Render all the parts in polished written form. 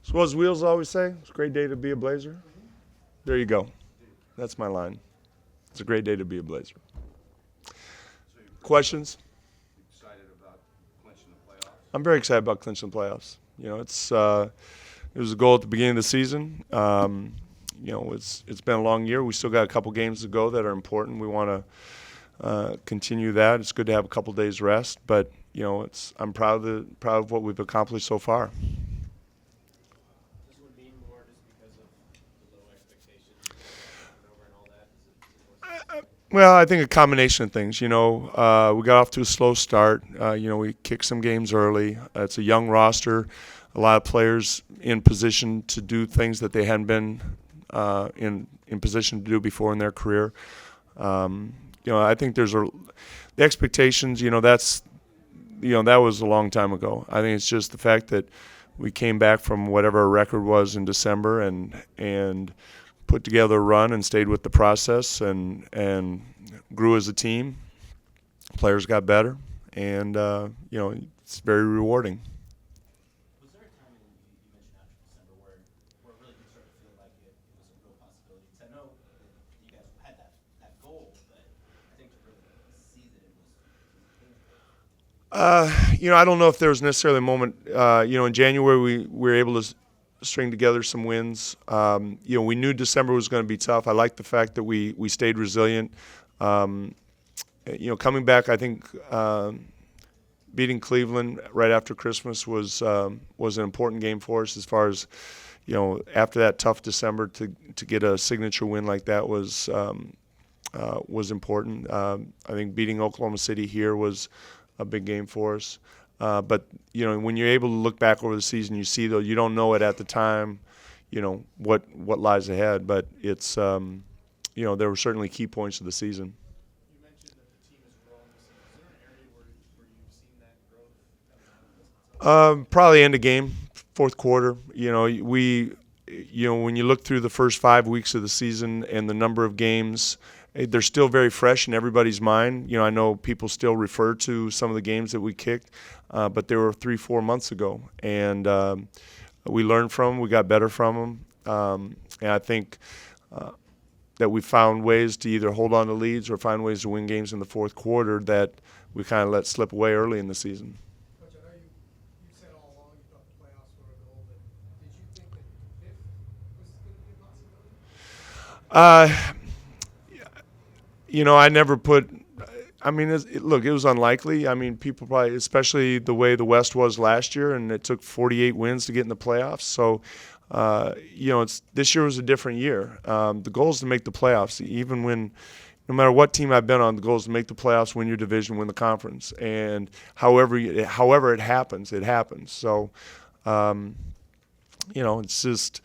So as Wheels always say, it's a great day to be a Blazer. There you go. That's my line. It's a great day to be a Blazer. Questions? Excited about clinching the playoffs? I'm very excited about clinching the playoffs. It was a goal at the beginning of the season. It's been a long year. We still got a couple games to go that are important. We want to continue that. It's good to have a couple days rest, but I'm proud of what we've accomplished so far. This would mean more just because of the low expectations, over and all that. Is it more Well, I think a combination of things. We got off to a slow start. We kicked some games early. It's a young roster, a lot of players in position to do things that they hadn't been in position to do before in their career. I think the expectations. That was a long time ago. I think it's just the fact that we came back from whatever our record was in December and put together a run and stayed with the process and grew as a team. Players got better, and it's very rewarding. Was there a time when you mentioned after December where it really did start to feel like it was a real possibility? Because I know that you guys had that goal, but I think to really see that it was I don't know if there was necessarily a moment. In January we were able to string together some wins. We knew December was going to be tough. I like the fact that we stayed resilient. Coming back, I think beating Cleveland right after Christmas was an important game for us. As far as after that tough December to get a signature win like that was important. I think beating Oklahoma City here was a big game for us. But when you're able to look back over the season, you see though you don't know it at the time, what lies ahead. But it's there were certainly key points of the season. You mentioned that the team has grown this season. Is there an area where you've seen that growth coming out of this? Probably end of game, fourth quarter. When you look through the first 5 weeks of the season and the number of games, they're still very fresh in everybody's mind. I know people still refer to some of the games that we kicked, but they were 3-4 months ago, and we learned from them. We got better from them, and I think that we found ways to either hold on to leads or find ways to win games in the fourth quarter that we kind of let slip away early in the season. Coach, I know you said all along you thought the playoffs were a goal, but did you think that fifth was going to be a possibility? I never put. I mean, look, it was unlikely. I mean, people probably, especially the way the West was last year, and it took 48 wins to get in the playoffs. So, this year was a different year. The goal is to make the playoffs, even when, no matter what team I've been on, the goal is to make the playoffs, win your division, win the conference, and however it happens, it happens. So, it's just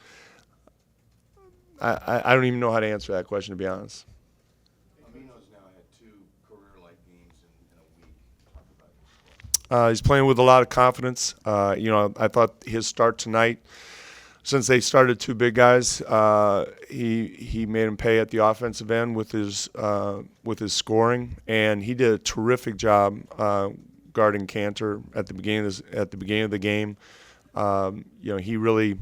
I don't even know how to answer that question, to be honest. Amino's now had two career-like games in a week. Talk about this. He's playing with a lot of confidence. I thought his start tonight, since they started two big guys, he made him pay at the offensive end with his scoring, and he did a terrific job guarding Cantor at the beginning of the game. He really.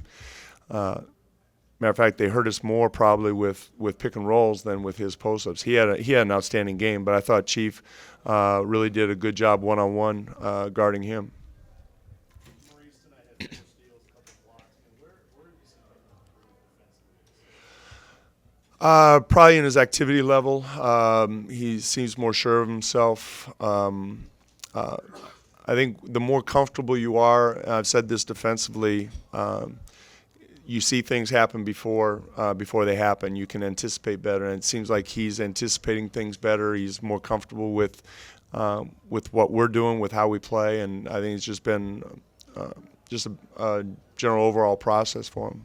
Matter of fact, they hurt us more probably with pick and rolls than with his post-ups. He had an outstanding game, but I thought Chief really did a good job one-on-one guarding him. Maurice tonight had 4 steals, a couple blocks. Where have you seen him improve defensively? Probably in his activity level. He seems more sure of himself. I think the more comfortable you are, and I've said this defensively, you see things happen before they happen. You can anticipate better, and it seems like he's anticipating things better. He's more comfortable with what we're doing, with how we play, and I think it's just been a general overall process for him.